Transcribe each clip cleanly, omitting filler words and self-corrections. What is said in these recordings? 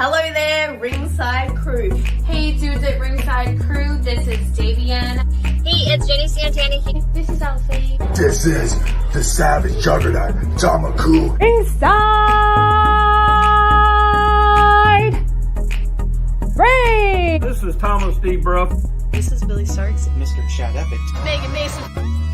Hello there, Ringside Crew. Hey dudes at Ringside Crew, this is Davian. Hey, it's Jenny Santana. This is Elsie. This is the Savage Juggernaut, Damaku. Inside Ring! This is Thomas D. Bruff. This is Billy Starks. Mr. Chad Epic. Megan Mason.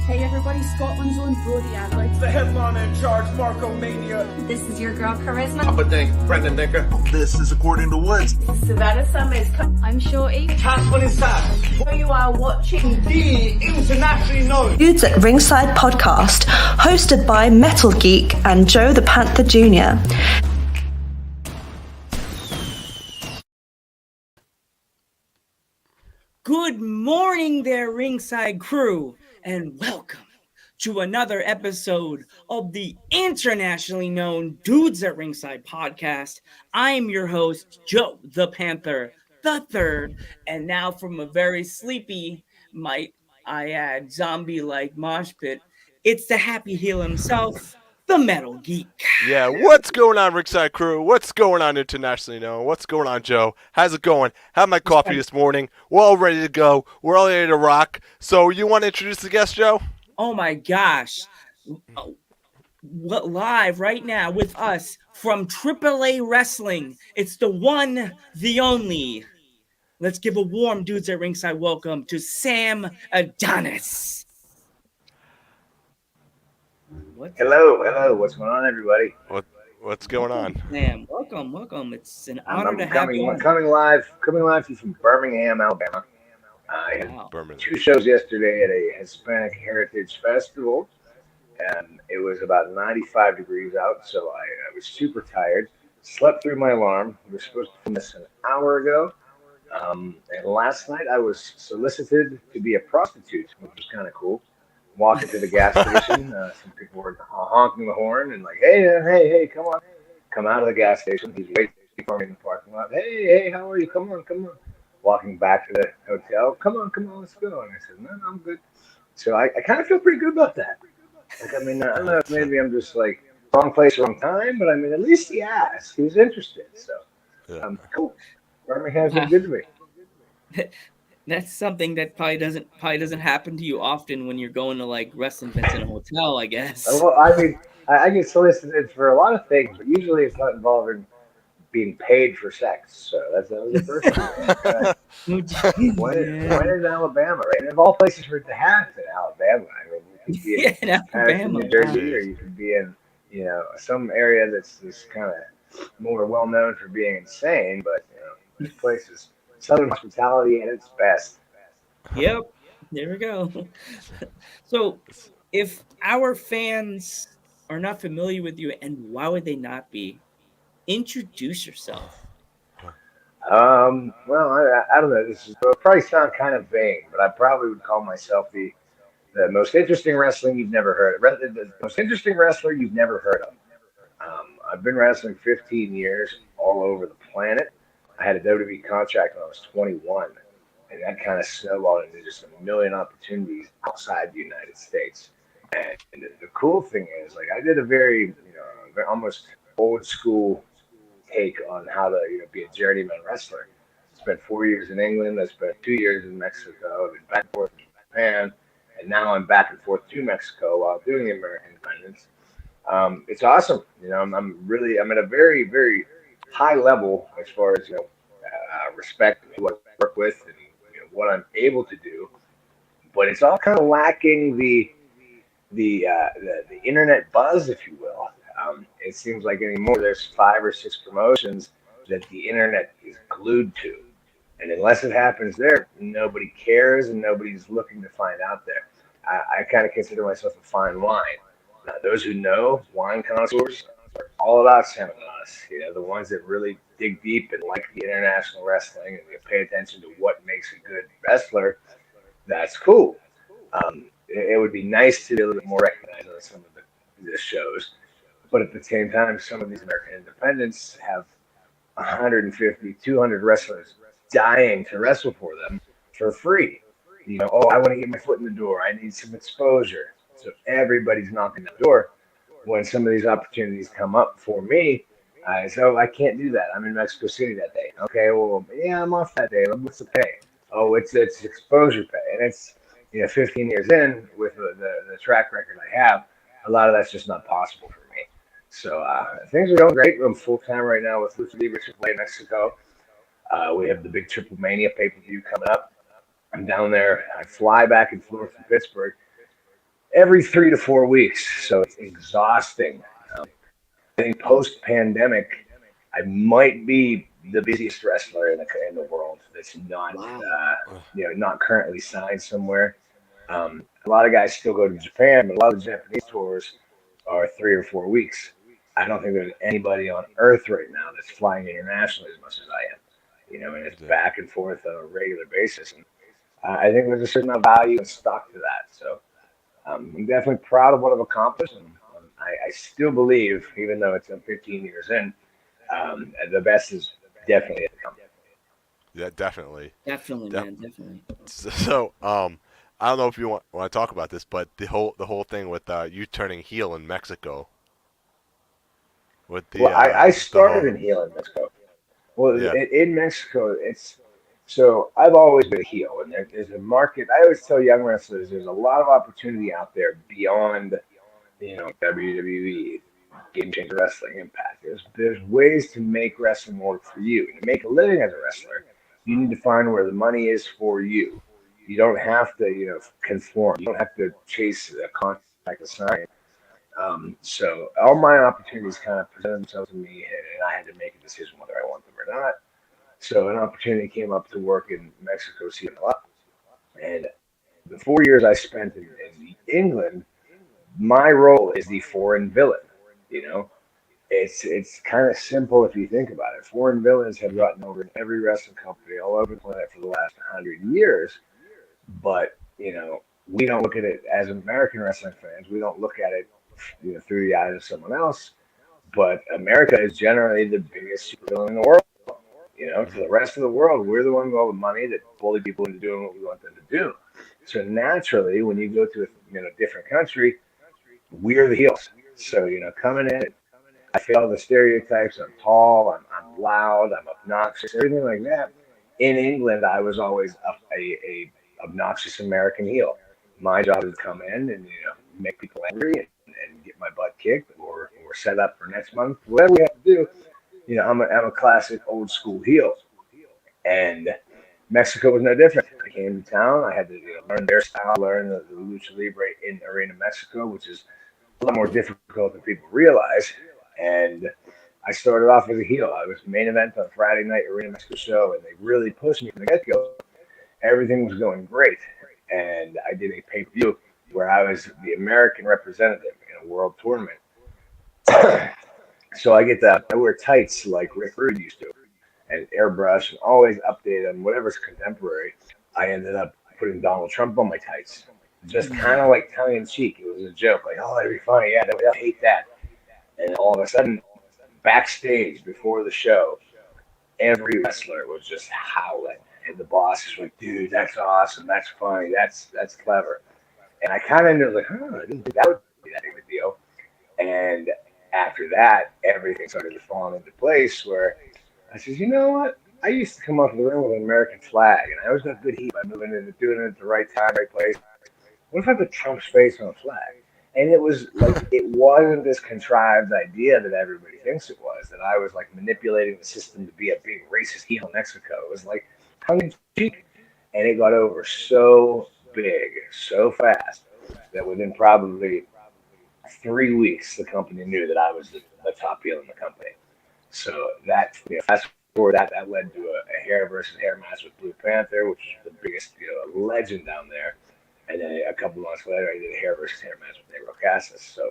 Hey everybody, Scotland's own Brody Adler. The headliner in charge, Marco Mania. This is your girl Charisma. Papa Dink, Brendan Dinker. This is According to Woods. Savannah Summers. I'm Shorty. Tasman inside. You are watching The internationally known Dudes at Ringside podcast, hosted by Metal Geek and Joe the Panther Jr. Good morning there, Ringside Crew, and welcome to another episode of the internationally known Dudes at Ringside podcast. I am your host, Joe the Panther the Third, and now from a very sleepy, might I add, zombie-like mosh pit, it's the happy heel himself, the Metal Geek. Yeah, what's going on, Ringside Crew? What's going on internationally known? What's going on, Joe? How's it going? Had my coffee this morning. We're all ready to go. We're all ready to rock. So you want to introduce the guest, Joe? Oh my gosh. What live right now with us from AAA Wrestling. It's the one, the only. Let's give a warm Dudes at Ringside welcome to Sam Adonis. Hello. What's going on, everybody? What's going on? Sam, welcome. It's an honor to have you. Coming live to you from Birmingham, Alabama. I had two shows yesterday at a Hispanic Heritage Festival, and it was about 95 degrees out, so I was super tired. Slept through my alarm. We were supposed to finish an hour ago. And last night I was solicited to be a prostitute, which was kind of cool. Walking to the gas station, some people were honking the horn and like, hey, come on. Come out of the gas station. He's waiting for me in the parking lot. Hey, how are you? Come on. Walking back to the hotel. Come on, let's go. And I said, no, I'm good. So I kind of feel pretty good about that. Like, I mean, I don't know if maybe I'm just like wrong place, wrong time, but I mean, at least he asked. He was interested. So, cool. Birmingham's been good to me. That's something that probably doesn't happen to you often when you're going to like wrestling events in a hotel, I guess. Well, I mean, I get solicited for a lot of things, but usually it's not involving being paid for sex. So that was the first one. When in Alabama, right? And of all places for it to happen, Alabama. I mean, you could be in Alabama, New Jersey, or you could be in, some area that's just kind of more well known for being insane. But this place is Southern hospitality at its best. Yep, there we go. So, if our fans are not familiar with you, and why would they not be, introduce yourself. Well, I don't know. It'll probably sound kind of vain, but I probably would call myself the most interesting wrestling you've never heard of. The most interesting wrestler you've never heard of. I've been wrestling 15 years all over the planet. I had a WWE contract when I was 21, and that kind of snowballed into just a million opportunities outside the United States. And the cool thing is, like, I did a very almost old school take on how to be a journeyman wrestler. I spent 4 years in England. I spent 2 years in Mexico. I've been back and forth to Japan, and now I'm back and forth to Mexico while doing the American Independence. It's awesome. I'm at a very, very high level as far as respect who I work with and what I'm able to do, but it's all kind of lacking the internet buzz, if you will. It seems like anymore there's 5 or 6 promotions that the internet is glued to, and unless it happens there, nobody cares and nobody's looking to find out there. I kind of consider myself a fine wine. Now, those who know, wine connoisseurs, are all about Sam Adonis. The ones that really dig deep and like the international wrestling and they pay attention to what makes a good wrestler. That's cool. It would be nice to be a little bit more recognized on some of the shows, but at the same time, some of these American independents have 150, 200 wrestlers dying to wrestle for them for free. I want to get my foot in the door. I need some exposure. So everybody's knocking the door. When some of these opportunities come up for me, So I can't do that. I'm in Mexico City that day. Okay, well, yeah, I'm off that day. What's the pay? Oh, it's exposure pay, and it's 15 years in with the track record I have, a lot of that's just not possible for me. So things are going great. I'm full time right now with Lucha Libre AAA in Mexico. We have the big Triple Mania pay per view coming up. I'm down there. I fly back and forth from Pittsburgh every 3 to 4 weeks, so it's exhausting. I think post pandemic, I might be the busiest wrestler in the world that's not not currently signed somewhere. A lot of guys still go to Japan, but a lot of the Japanese tours are 3 or 4 weeks. I don't think there's anybody on earth right now that's flying internationally as much as I am. And it's back and forth on a regular basis. And I think there's a certain amount of value and stock to that. So I'm definitely proud of what I've accomplished. And I still believe, even though it's 15 years in, the best is definitely yet to come. Yeah, definitely. Definitely, man, definitely. So, I don't know if you want to talk about this, but the whole thing with you turning heel in Mexico. With the I started in heel in Mexico. Well, yeah. in Mexico, so I've always been a heel, and there's a market. I always tell young wrestlers there's a lot of opportunity out there beyond, WWE, Game Changer Wrestling, Impact. There's ways to make wrestling work for you. And to make a living as a wrestler, you need to find where the money is for you. You don't have to, conform. You don't have to chase a contract assignment. So all my opportunities kind of presented themselves to me, and I had to make a decision whether I want them or not. So an opportunity came up to work in Mexico City, and the 4 years I spent in England, my role is the foreign villain. It's kind of simple if you think about it. Foreign villains have gotten over in every wrestling company all over the planet for the last 100 years, but we don't look at it as American wrestling fans. We don't look at it through the eyes of someone else. But America is generally the biggest supervillain in the world. To the rest of the world, we're the one with all the money that bully people into doing what we want them to do. So naturally, when you go to a different country, we're the heels. So coming in, I fail the stereotypes. I'm tall, I'm loud, I'm obnoxious, everything like that. In England, I was always a obnoxious American heel. My job is to come in and make people angry and get my butt kicked or set up for next month, whatever we have to do. I'm a classic old school heel, and Mexico was no different. I came to town. I had to learn their style, learn the lucha libre in Arena Mexico, which is a lot more difficult than people realize. And I started off as a heel. I was main event on Friday night Arena Mexico show, and they really pushed me from the get-go. Everything was going great, and I did a pay-per-view where I was the American representative in a world tournament. So I wear tights like Rick Rude used to, and airbrush, and always update on whatever's contemporary. I ended up putting Donald Trump on my tights, just kind of like tongue in cheek. It was a joke, like, oh, that'd be funny. Yeah, they'll hate that. And all of a sudden, backstage before the show, every wrestler was just howling, and the boss is like, dude, that's awesome, that's funny, that's clever. And I kind of knew, like, I didn't think that would be that big of a deal. And after that, everything started to fall into place where I said, you know what? I used to come off the ring with an American flag, and I always got good heat by moving in and doing it at the right time, right place. What if I put Trump's face on a flag? And it was like, it wasn't this contrived idea that everybody thinks it was, that I was like manipulating the system to be a big racist heel in Mexico. It was like tongue in cheek. And it got over so big, so fast, that within probably 3 weeks, the company knew that I was the top heel in the company. So that, fast forward, that led to a hair versus hair match with Blue Panther, which is the biggest legend down there. And then a couple months later, I did a hair versus hair match with Negro Casas. So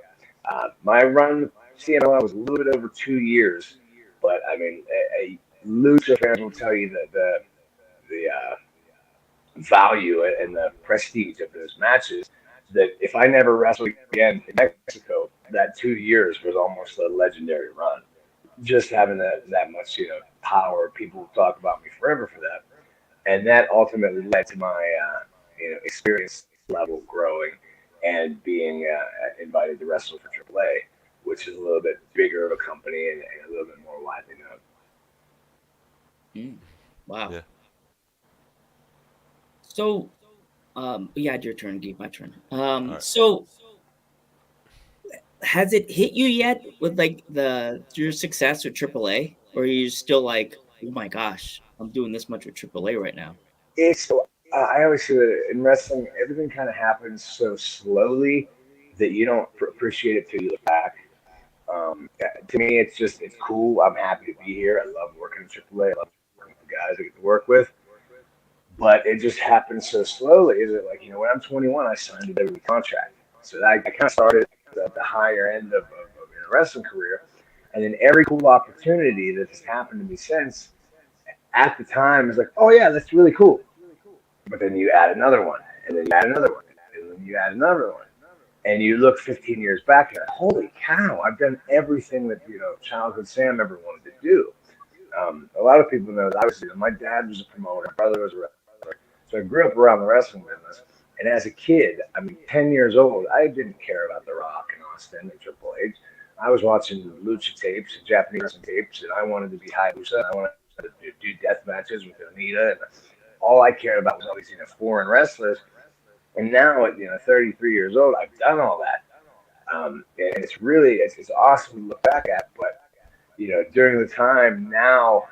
my run with CMLL was a little bit over 2 years, but I mean, a lucha fan will tell you that the value and the prestige of those matches. That if I never wrestled again in Mexico, that 2 years was almost a legendary run. Just having that much power, people will talk about me forever for that, and that ultimately led to my experience level growing and being invited to wrestle for AAA, which is a little bit bigger of a company and a little bit more widely known. Wow. Yeah. So, yeah, your turn, Geek. My turn. right. So has it hit you yet with like your success with AAA, or are you still like, oh my gosh, I'm doing this much with AAA right now? It's I always say that in wrestling, everything kind of happens so slowly that you don't appreciate it till you look back. To me, it's cool. I'm happy to be here. I love working at AAA. I love working with the guys I get to work with. But it just happens so slowly. Is it like, when I'm 21, I signed a WWE contract. So I kind of started at the higher end of a wrestling career. And then every cool opportunity that has happened to me since, at the time, is like, oh, yeah, that's really cool. But then you add another one, and then you add another one, and then you add another one. And you look 15 years back and holy cow, I've done everything that, childhood Sam ever wanted to do. A lot of people know that I was, my dad was a promoter, my brother was a wrestler. So I grew up around the wrestling business. And as a kid, 10 years old, I didn't care about The Rock and Austin and Triple H. I was watching lucha tapes and Japanese wrestling tapes, and I wanted to be Hayabusa. I wanted to do death matches with Onita. And all I cared about was all these, foreign wrestlers. And now at 33 years old, I've done all that, and it's really it's awesome to look back at. But during the time now,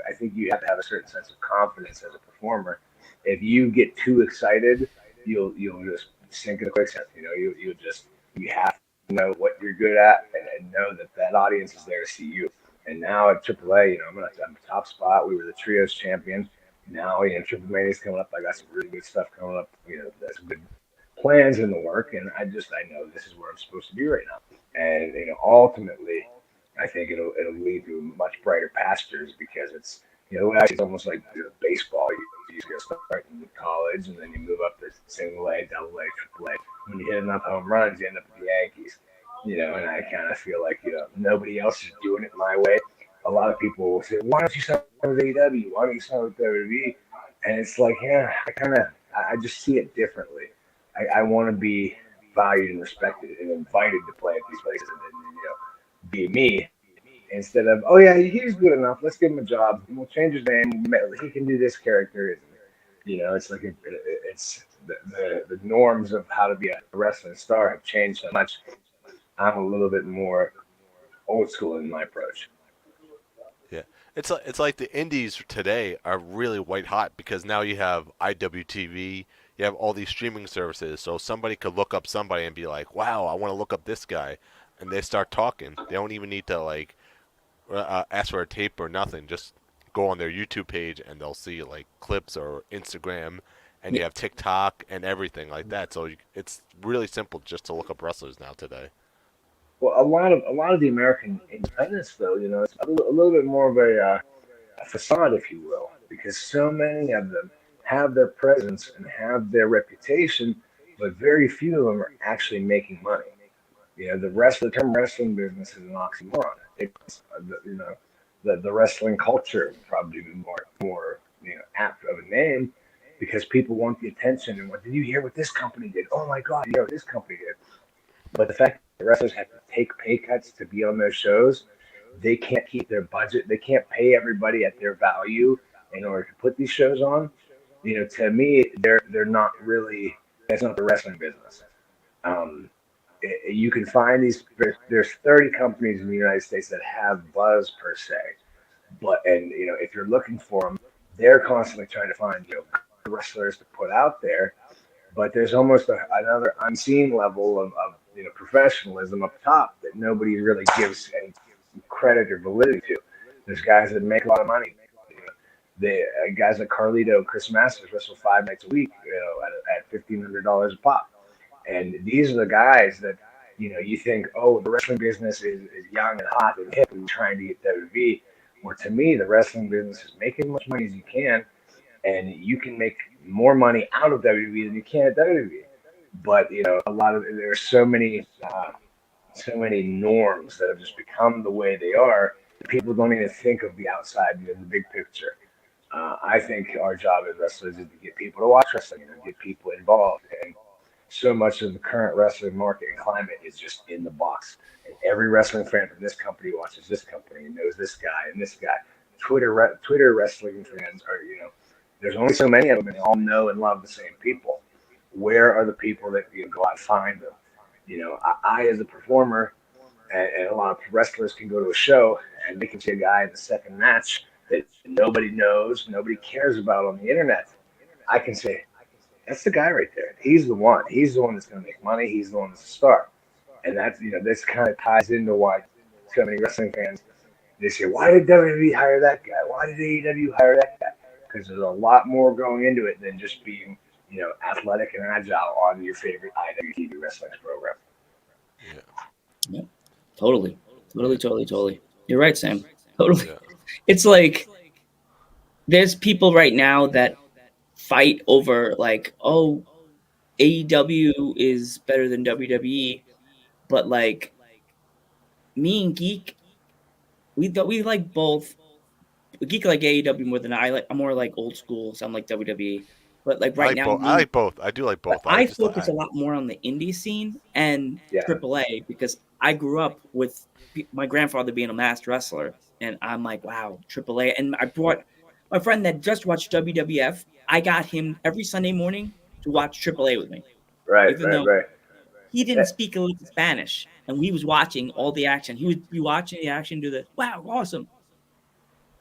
I think you have to have a certain sense of confidence as a performer. If you get too excited, you'll just sink in a quicksand. You have to know what you're good at and know that audience is there to see you. And now at AAA, I'm at the top spot. We were the trios champions. Now, Triple Mania's coming up. I got some really good stuff coming up. There's some good plans in the work, and I know this is where I'm supposed to be right now. And ultimately, I think it'll lead to much brighter pastures because it's it's almost like baseball. You start in college, and then you move up to single A, double A, triple A. When you hit enough home runs, you end up with the Yankees. And I kind of feel like nobody else is doing it my way. A lot of people will say, why don't you sign with AEW? Why don't you sign with WWE? And it's like, I just see it differently. I want to be valued and respected and invited to play at these places and be me instead of, oh, yeah, he's good enough. Let's give him a job. We'll change his name. He can do this character. It's like it's the norms of how to be a wrestling star have changed so much. I'm a little bit more old school in my approach. Yeah, it's like the indies today are really white hot because now you have IWTV, you have all these streaming services, so somebody could look up somebody and be like, wow, I want to look up this guy, and they start talking. They don't even need to ask for a tape or nothing. Just go on their YouTube page and they'll see clips or Instagram, and you have TikTok and everything like that. So it's really simple just to look up wrestlers now today. Well, a lot of the American independents, though, it's a little bit more of a facade, if you will, because so many of them have their presence and have their reputation, but very few of them are actually making money. The term wrestling business is an oxymoron. It's the wrestling culture would probably be more apt of a name because people want the attention and what did you hear what this company did? Oh my God, you know what this company did. But the fact that wrestlers have to take pay cuts to be on those shows, they can't keep their budget. They can't pay everybody at their value in order to put these shows on. To me, they're not really. That's not the wrestling business. You can find these. There's 30 companies in the United States that have buzz per se, and if you're looking for them, they're constantly trying to find wrestlers to put out there. But there's almost another unseen level of professionalism up top that nobody really gives any credit or validity to. There's guys that make a lot of money. Guys like Carlito and Chris Masters wrestle 5 nights a week, at $1,500 a pop. And these are the guys that, you think, oh, the wrestling business is young and hot and hip and trying to get WWE. Where to me, the wrestling business is making as much money as you can, and you can make more money out of WWE than you can at WWE. But there's so many norms that have just become the way they are. People don't even think of the outside, the big picture. I think our job as wrestlers is to get people to watch wrestling and get people involved. And so much of the current wrestling market and climate is just in the box. And every wrestling fan from this company watches this company and knows this guy and this guy. Twitter wrestling fans are, there's only so many of them, and they all know and love the same people. Where are the people that you go out and find them? I as a performer, and a lot of wrestlers can go to a show and they can see a guy in the second match that nobody knows, nobody cares about on the internet. I can say, that's the guy right there. He's the one. He's the one that's going to make money. He's the one that's a star. And that's, this kind of ties into why so many wrestling fans, they say, why did WWE hire that guy? Why did AEW hire that guy? Because there's a lot more going into it than just being, athletic and agile on your favorite IWTV wrestling program. Yeah. Totally. You're right, Sam. Totally. Yeah. It's like there's people right now that fight over like, oh, AEW is better than WWE, but like me and Geek, we like both. Geek like AEW more than I'm more like old school, so I'm like WWE. But like right now, I like both. I do like both. I focus a lot more on the indie scene and AAA because I grew up with my grandfather being a masked wrestler, and I'm like, wow, AAA. And I brought my friend that just watched WWF. I got him every Sunday morning to watch AAA with me. Right. He didn't speak a little Spanish, and he was watching all the action. He would be watching the action, do the wow, awesome.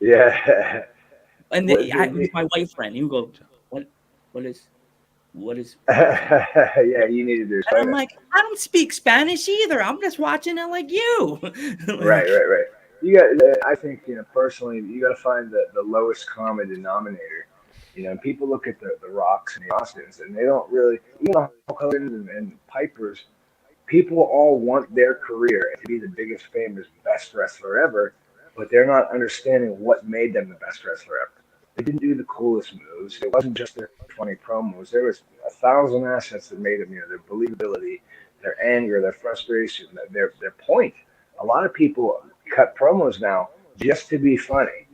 Yeah. And then it was my white friend. He would go, what is? Yeah, you need to do. And I'm like, I don't speak Spanish either. I'm just watching it like you. Right. You got. I think personally, you got to find the lowest common denominator. People look at the Rocks and the Austins, and they don't really. Hulk Hogan and Pipers. People all want their career to be the biggest, famous, best wrestler ever, but they're not understanding what made them the best wrestler ever. They didn't do the coolest moves. It wasn't just their funny promos. There was 1,000 assets that made them, their believability, their anger, their frustration, their point. A lot of people cut promos now just to be funny.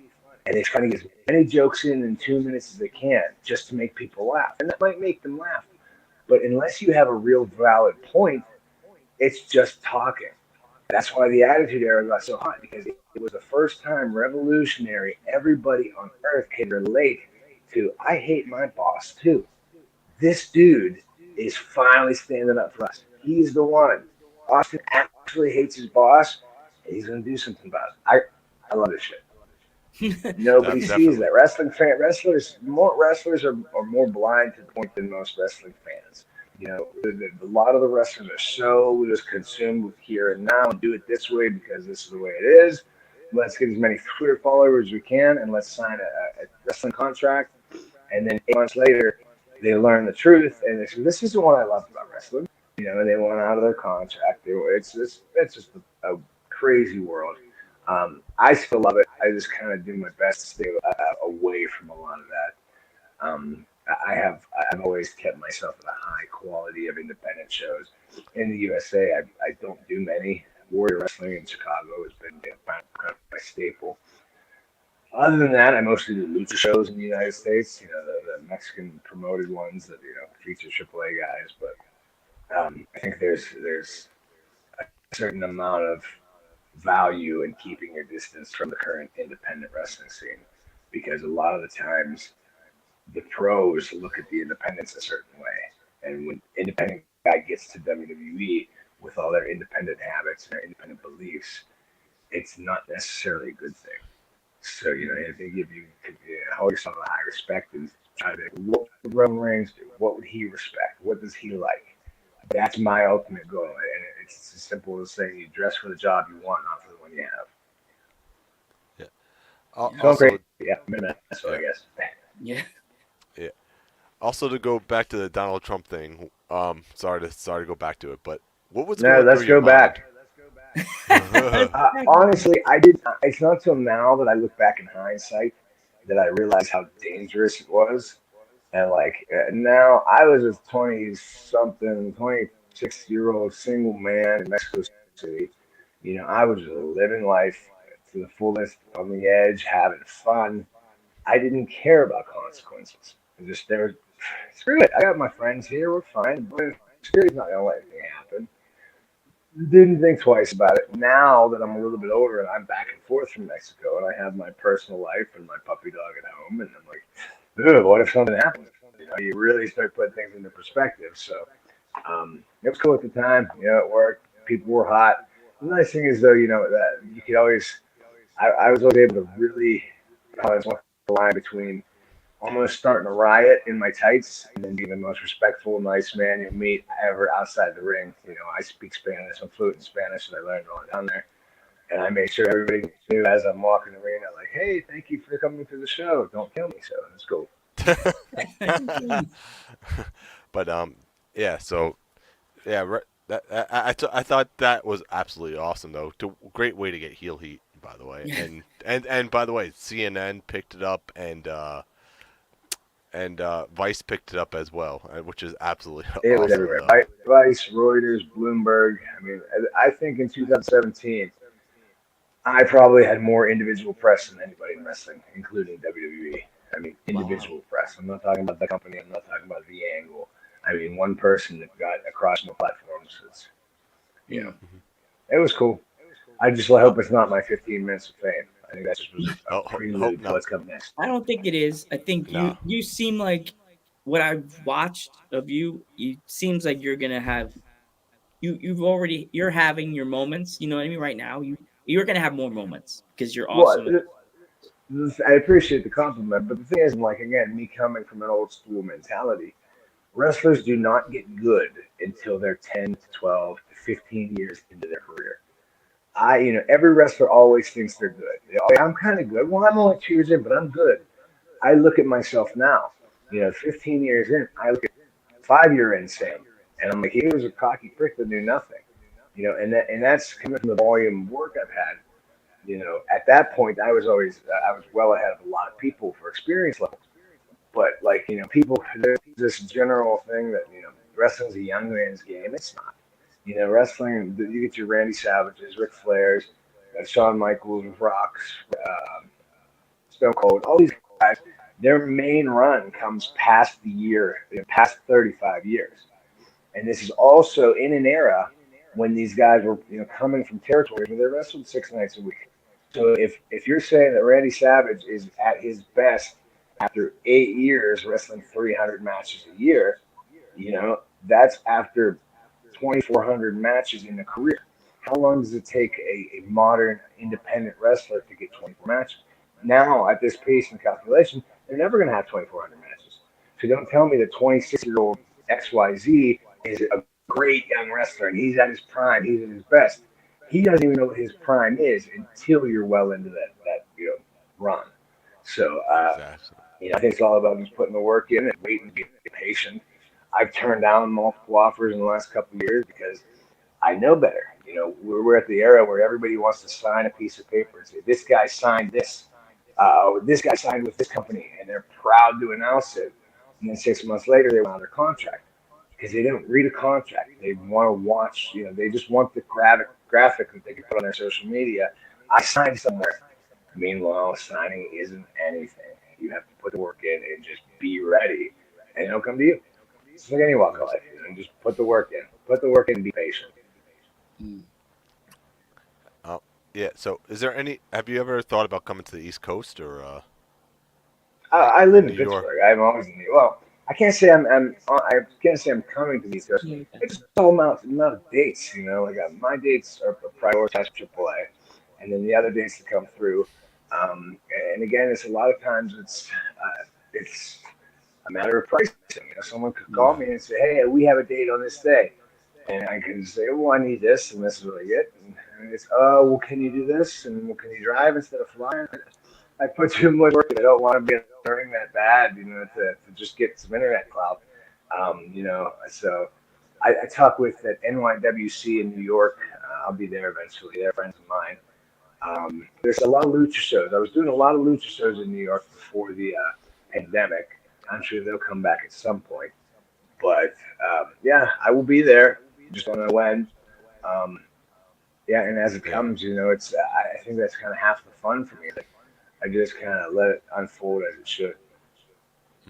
And they try to get as many jokes in 2 minutes as they can just to make people laugh. And that might make them laugh. But unless you have a real valid point, it's just talking. That's why the Attitude Era got so hot, because it was the first time revolutionary. Everybody on earth can relate to, I hate my boss too. This dude is finally standing up for us. He's the one. Austin actually hates his boss, and he's going to do something about it. I love this shit. Nobody sees that. More wrestlers are more blind to the point than most wrestling fans. A lot of the wrestlers are so just consumed with here and now and do it this way because this is the way it is. Let's get as many Twitter followers as we can, and let's sign a wrestling contract. And then 8 months later, they learn the truth, and they say, this isn't what I love about wrestling. And they want out of their contract. It's just a crazy world. I still love it. I just kind of do my best to stay away from a lot of that. I've always kept myself at a high quality of independent shows. In the USA, I don't do many. Warrior Wrestling in Chicago has been kind of my staple. Other than that, I mostly do lucha shows in the United States. The Mexican promoted ones that feature AAA guys. But I think there's a certain amount of value in keeping your distance from the current independent wrestling scene, because a lot of the times the pros look at the independents a certain way, and when independent guy gets to WWE with all their independent habits and their independent beliefs, it's not necessarily a good thing. So I think if you could hold yourself in high respect and try to, what would Roman Reigns do? What would he respect? What does he like? That's my ultimate goal, and it's as simple as saying you dress for the job you want, not for the one you have. Also, that's what I guess. Yeah. Also, to go back to the Donald Trump thing, sorry to go back to it, but what was let's go back. Honestly, I did. It's not till now that I look back in hindsight that I realize how dangerous it was. And now I was a 26-year-old single man in Mexico City. I was just living life to the fullest, on the edge, having fun. I didn't care about consequences. Screw it. I got my friends here. We're fine. security's not gonna let anything happen. Didn't think twice about it. Now that I'm a little bit older and I'm back and forth from Mexico and I have my personal life and my puppy dog at home, and I'm like, dude, what if something happens? You really start putting things into perspective. So it was cool at the time. It worked. People were hot. The nice thing is, though, that you could always, I was always able to really walk the line between almost starting a riot in my tights and then being the most respectful, nice man you meet ever outside the ring. I speak Spanish. I'm fluent in Spanish, and I learned all down there. And I made sure everybody knew as I'm walking the arena, like, hey, thank you for coming to the show. Don't kill me. So it's cool. But yeah. So yeah, I thought that was absolutely awesome though. Great way to get heel heat, by the way. And by the way, CNN picked it up, and Vice picked it up as well, which is absolutely it awesome. Was everywhere. Vice, Reuters, Bloomberg. I mean, I think in 2017, I probably had more individual press than anybody in wrestling, including WWE. I mean, individual press. I'm not talking about the company. I'm not talking about the angle. I mean, one person that got across more platforms. It was cool. I just hope it's not my 15 minutes of fame. I think that's just a prelude to what's coming next. I don't think it is. I think you seem like, what I've watched of you, it seems like you're gonna have you're having your moments. You know what I mean? Right now, you're gonna have more moments because you're awesome. Well, I appreciate the compliment, but the thing is, again, me coming from an old school mentality, wrestlers do not get good until they're 10 to 12 to 15 years into their career. Every wrestler always thinks they're good. I'm kind of good. Well, I'm only 2 years in, but I'm good. I look at myself now, 15 years in, I look at 5-year in Sam, and I'm like, he was a cocky prick that knew nothing, and that's coming from the volume of work I've had. At that point, I was well ahead of a lot of people for experience level. But people, there's this general thing that wrestling's a young man's game. It's not. Wrestling, you get your Randy Savages, Ric Flairs, Shawn Michaels, Rocks, Stone Cold, all these guys. Their main run comes past the year, past 35 years, and this is also in an era when these guys were coming from territories where they wrestled 6 nights a week. So if you're saying that Randy Savage is at his best after 8 years wrestling 300 matches a year, that's after 2,400 matches in a career. How long does it take a modern independent wrestler to get 24 matches? Now, at this pace and calculation, they're never going to have 2,400 matches. So don't tell me that 26-year-old XYZ is a great young wrestler and he's at his prime, he's at his best. He doesn't even know what his prime is until you're well into that run. So I think it's all about just putting the work in and waiting to be patient. I've turned down multiple offers in the last couple of years because I know better. We're at the era where everybody wants to sign a piece of paper and say, this guy signed this, this guy signed with this company, and they're proud to announce it. And then 6 months later, they want their contract because they didn't read a contract. They want to watch, they just want the graphic that they can put on their social media. I signed somewhere. Meanwhile, signing isn't anything. You have to put the work in and just be ready, and it'll come to you. It's like any walk of life, and just put the work in. Put the work in and be patient. Yeah. So, have you ever thought about coming to the East Coast or? I live in New York? Pittsburgh. I'm always in New York. Well, I can't say I'm coming to the East Coast. It's just all amount of dates. My dates are prioritized AAA, and then the other dates that come through. And again, it's a lot of times it's a matter of pricing. Someone could call me and say, "Hey, we have a date on this day," and I can say, "Well, I need this, and this is what I get." And it's, "Oh, well, can you do this? And well, can you drive instead of flying?" I put too much work in. I don't want to be earning that bad, to just get some internet clout. So I talk with at NYWC in New York. I'll be there eventually. They're friends of mine. There's a lot of lucha shows. I was doing a lot of lucha shows in New York before the pandemic. I'm sure they'll come back at some point. But, I will be there. Just don't know when. And as it comes, I think that's kind of half the fun for me. I just kind of let it unfold as it should.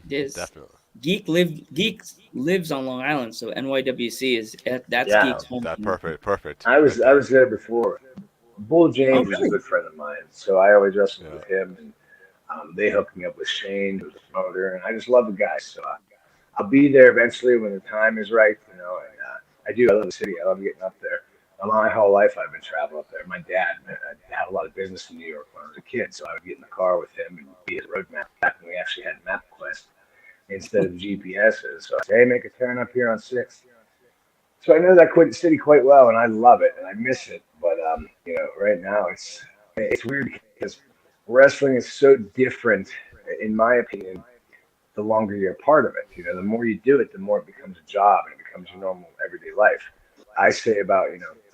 It is. Definitely. Geek lives on Long Island, so NYWC is that's Yeah, Geek's home. That perfect. I was there before. Bull James is a really? good friend of mine, so I always wrestled Yeah. with him, and they hooked me up with Shane, who's a promoter, and I just love the guy. So I'll be there eventually when the time is right, you know. And I love the city. I love getting up there. My whole life I've been traveling up there. My dad had a lot of business in New York when I was a kid, so I would get in the car with him and be his road map back when we actually had MapQuest instead of GPSs. So I say, hey, make a turn up here on 6th. So I know that city quite well, and I love it, and I miss it. But you know, right now it's weird because wrestling is so different, in my opinion. The longer you're a part of it, you know, the more you do it, the more it becomes a job and it becomes your normal everyday life. I say about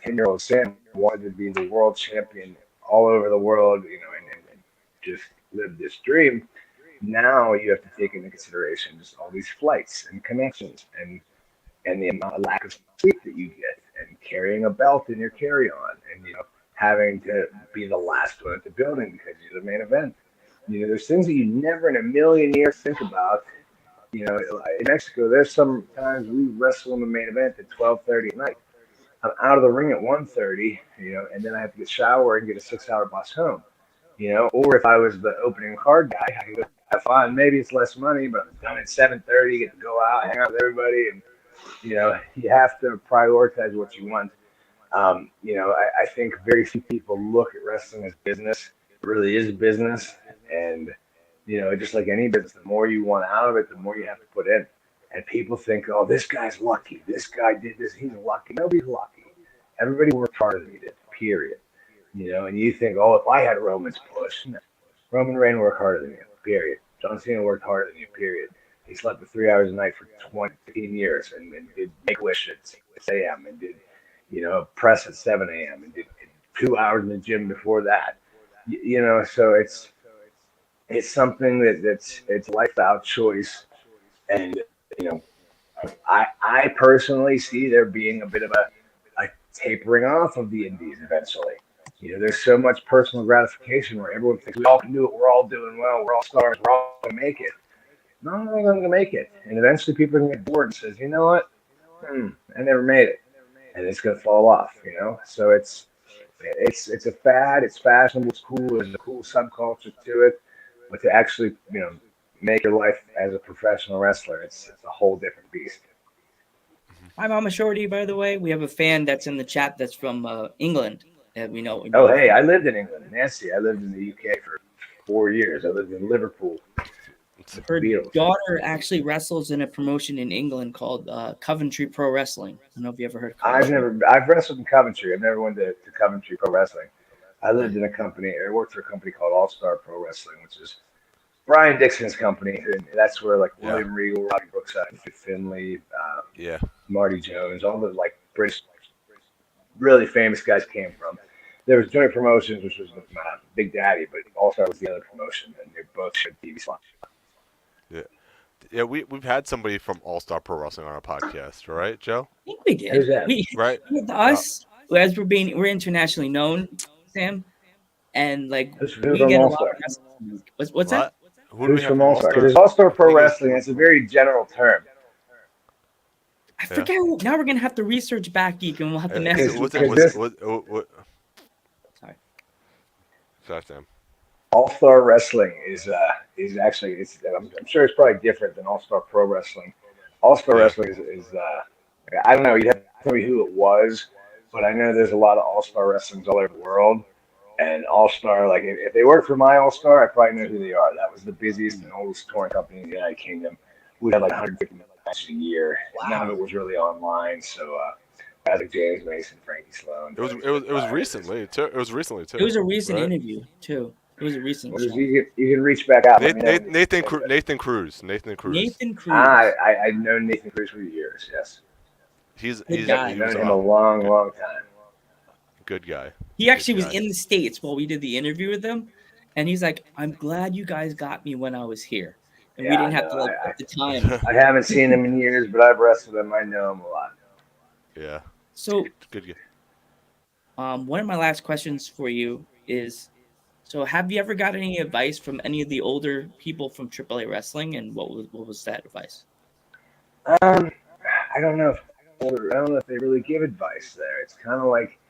10-year-old Sam wanted to be the world champion all over the world, you know, and just live this dream. Now you have to take into consideration just all these flights and connections and the amount of lack of sleep that you get, and carrying a belt in your carry-on, and having to be the last one at the building because you're the main event. You know, there's things that you never in a million years think about. You know, in Mexico, there's some times we wrestle in the main event at 12:30 at night. I'm out of the ring at 1:30, and then I have to get shower and get a 6-hour bus home. Or if I was the opening card guy, I could go have fun. Maybe it's less money, but I'm done at 7:30, get to go out, hang out with everybody, and you have to prioritize what you want. I think very few people look at wrestling as business. It really is business, and just like any business, the more you want out of it, the more you have to put in. And people think, oh, this guy's lucky. This guy did this. He's lucky. Nobody's lucky. Everybody worked harder than you did, period. And you think, oh, if I had Roman's push. No. Roman Reigns worked harder than you, period. John Cena worked harder than you, period. He slept for 3 hours a night for 15 years and did Make-A-Wish at 6 a.m. and did, press at 7 a.m. and did 2 hours in the gym before that. So it's something it's lifestyle choice. And, I personally see there being a bit of a tapering off of the indies eventually. There's so much personal gratification where everyone thinks we all can do it. We're all doing well. We're all stars. We're all going to make it. Not all going to make it. And eventually people are going to get bored and says, you know what? I never made it. And it's going to fall off, So it's a fad. It's fashionable. It's cool. There's a cool subculture to it. But to actually, make your life as a professional wrestler, it's a whole different beast. Hi, Mama Shorty, by the way. We have a fan that's in the chat that's from England. We know. Oh, hey, I lived in England. Nancy, I lived in the UK for 4 years. I lived in Liverpool. Her daughter actually wrestles in a promotion in England called Coventry Pro Wrestling. I don't know if you ever heard of Coventry. I've wrestled in Coventry. I've never went to Coventry Pro Wrestling. I lived in a company. I worked for a company called AllStar Pro Wrestling, which is Brian Dixon's company. And that's where William Regal, Robbie Brookside, Finley, Marty Jones, all the British, really famous guys came from. There was Joint Promotions, which was Big Daddy, but AllStar was the other promotion, and they both showed TV slots. Yeah, we've had somebody from AllStar Pro Wrestling on our podcast, right, Joe? I think we did. Who's that? Right. With us, as we're internationally known, Sam, and who's we from get a AllStar? lot of what's that? Who's from AllStar? Because AllStar Pro Wrestling, it's a very general term. I forget. Now we're gonna have to research back, Geek, and we'll have to Sorry, Sam. AllStar Wrestling is actually I'm sure it's probably different than AllStar Pro Wrestling. AllStar Wrestling is I don't know. You have to tell me who it was, but I know there's a lot of AllStar Wrestlings all over the world. And AllStar, if they work for my AllStar, I probably know who they are. That was the busiest and oldest touring company in the United Kingdom. We had 150 matches a year. Wow. None of it was really online. So guys like James Mason, Frankie Sloan. It was recently too. It was recently too. It was a recent interview too. It was a recent. You can reach back out. Nathan Cruz. I've known Nathan Cruz for years. Yes. I've known him a long time. Good guy. He actually was in the States while we did the interview with him, and he's like, "I'm glad you guys got me when I was here, and we didn't have to at the time." I haven't seen him in years, but I've wrestled him. I know him a lot. Yeah. So good guy. One of my last questions for you is, So, have you ever got any advice from any of the older people from AAA wrestling, and what was that advice? I don't know if I don't know if they really give advice there. It's kind of like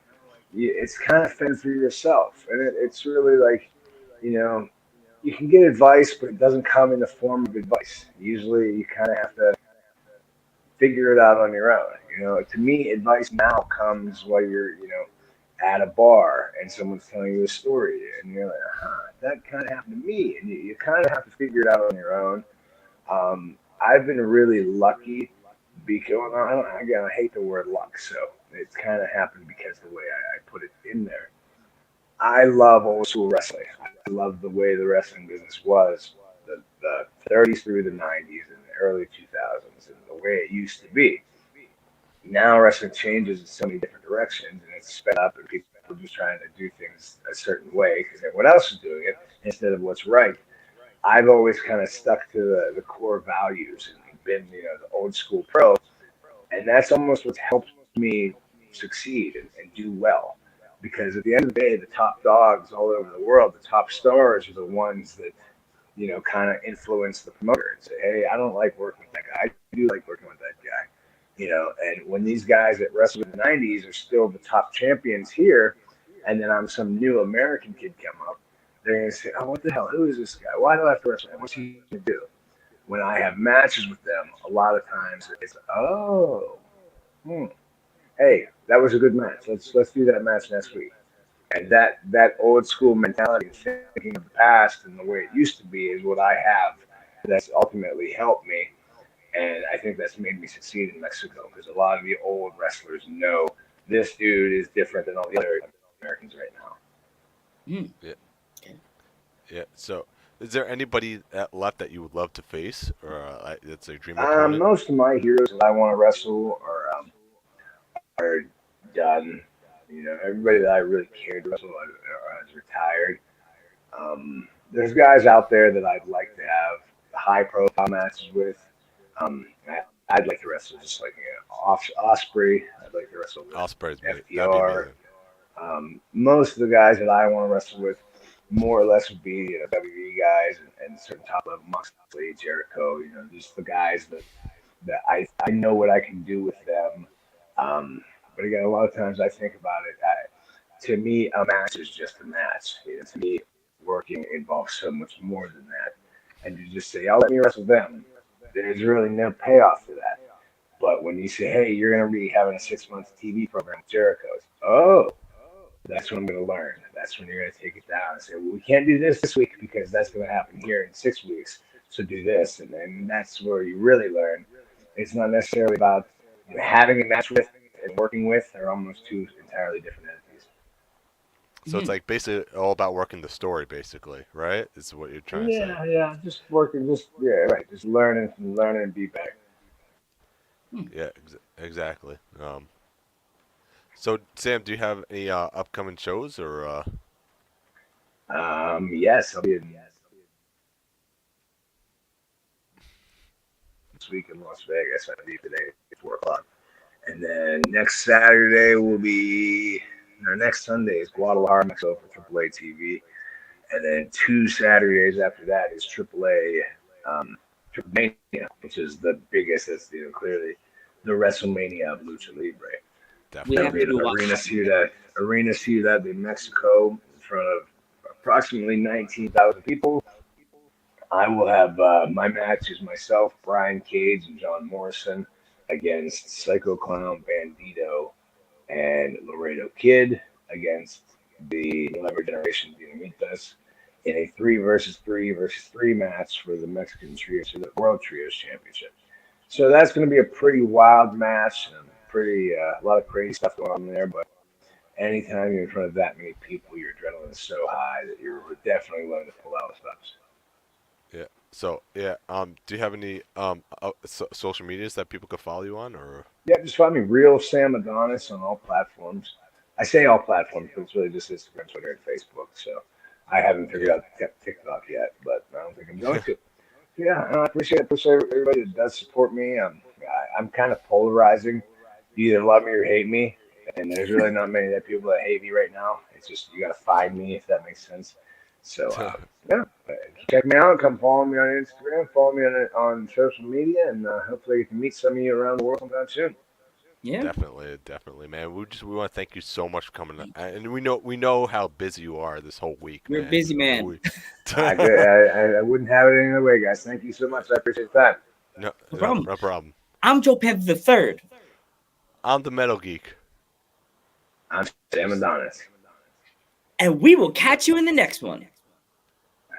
it's kind of fend for yourself, and it's really like you know you can get advice, but it doesn't come in the form of advice. Usually, you kind of have to figure it out on your own. To me, advice now comes while you're at a bar and someone's telling you a story, and you're like, that kind of happened to me, and you kind of have to figure it out on your own. I've been really lucky because again, I hate the word luck, so it's kind of happened because the way I put it in there. I love old school wrestling. I love the way the wrestling business was the 30s through the 90s and the early 2000s and the way it used to be. Now wrestling changes in so many different directions, and it's sped up, and people are just trying to do things a certain way because everyone else is doing it instead of what's right. I've always kind of stuck to the core values and been, the old school pro, and that's almost what's helped me succeed and do well. Because at the end of the day, the top dogs all over the world, the top stars are the ones that, kind of influence the promoter and say, hey, I don't like working with that guy. I do like working with that guy. And when these guys that wrestled in the 90s are still the top champions here, and then I'm some new American kid come up, they're going to say, oh, what the hell? Who is this guy? Why do I have to wrestle him? What's he going to do? When I have matches with them, a lot of times it's, hey, that was a good match. Let's do that match next week. And that old school mentality, thinking of the past and the way it used to be, is what I have. That's ultimately helped me, and I think that's made me succeed in Mexico because a lot of the old wrestlers know this dude is different than all the other Americans right now. Yeah. Yeah. So, is there anybody left that you would love to face, or that's a dream opponent? Most of my heroes that I want to wrestle are done. Everybody that I really cared to wrestle is retired. There's guys out there that I'd like to have high-profile matches with. I'd like to wrestle just like Osprey. I'd like to wrestle with Osprey's FTR. Most of the guys that I want to wrestle with, more or less, would be WWE guys and certain top-level Moxley, Jericho. Just the guys that I know what I can do with them. But again, a lot of times I think about it. To me, a match is just a match. To me, working involves so much more than that. And to just say, "I'll let me wrestle them," there's really no payoff for that. But when you say, "Hey, you're going to be having a 6-month TV program with Jericho," that's when I'm going to learn. That's when you're going to take it down and say, "Well, we can't do this week because that's going to happen here in 6 weeks. So do this," and then that's where you really learn. It's not necessarily about having a match with and working with are almost two entirely different entities. So it's like basically all about working the story, basically, right? Is what you're trying to say. Yeah, just working, just learning and be better. Yeah, exactly. So Sam, do you have any upcoming shows or? Yes, I'll be in this week in Las Vegas. I'll be today at 4:00. And then next Saturday next Sunday is Guadalajara, Mexico for AAA TV. And then 2 Saturdays after that is AAA Triple Mania, which is the biggest. That's clearly the WrestleMania of Lucha Libre. Definitely. Arena Ciudad in Mexico in front of approximately 19,000 people. I will have my matches myself, Brian Cage and John Morrison, against Psycho Clown, Bandito, and Laredo Kid against the Never Generation Dinamitas in a 3 versus 3 match for the Mexican Trios, for the World Trios Championship. So that's going to be a pretty wild match and a lot of crazy stuff going on there. But anytime you're in front of that many people, your adrenaline is so high that you're definitely willing to pull out the stops. Yeah. So do you have any social medias that people could follow you on, or? Yeah, just find me Real Sam Adonis on all platforms. I say all platforms, but it's really just Instagram, Twitter, and Facebook. So I haven't figured out TikTok yet, but I don't think I'm going to. Yeah, I appreciate everybody that does support me. I'm kind of polarizing. You either love me or hate me, and there's really not many people that hate me right now. It's just you got to find me, if that makes sense. So, yeah, check me out. Come follow me on Instagram. Follow me on social media, and hopefully, you can meet some of you around the world sometime soon. Yeah, definitely, man. We want to thank you so much for coming, and we know how busy you are this whole week. you're man. a busy man. I wouldn't have it any other way, guys. Thank you so much. I appreciate that. No problem. No problem. I'm Joe Panther III. I'm the Metal Geek. I'm Sam Adonis. And we will catch you in the next one.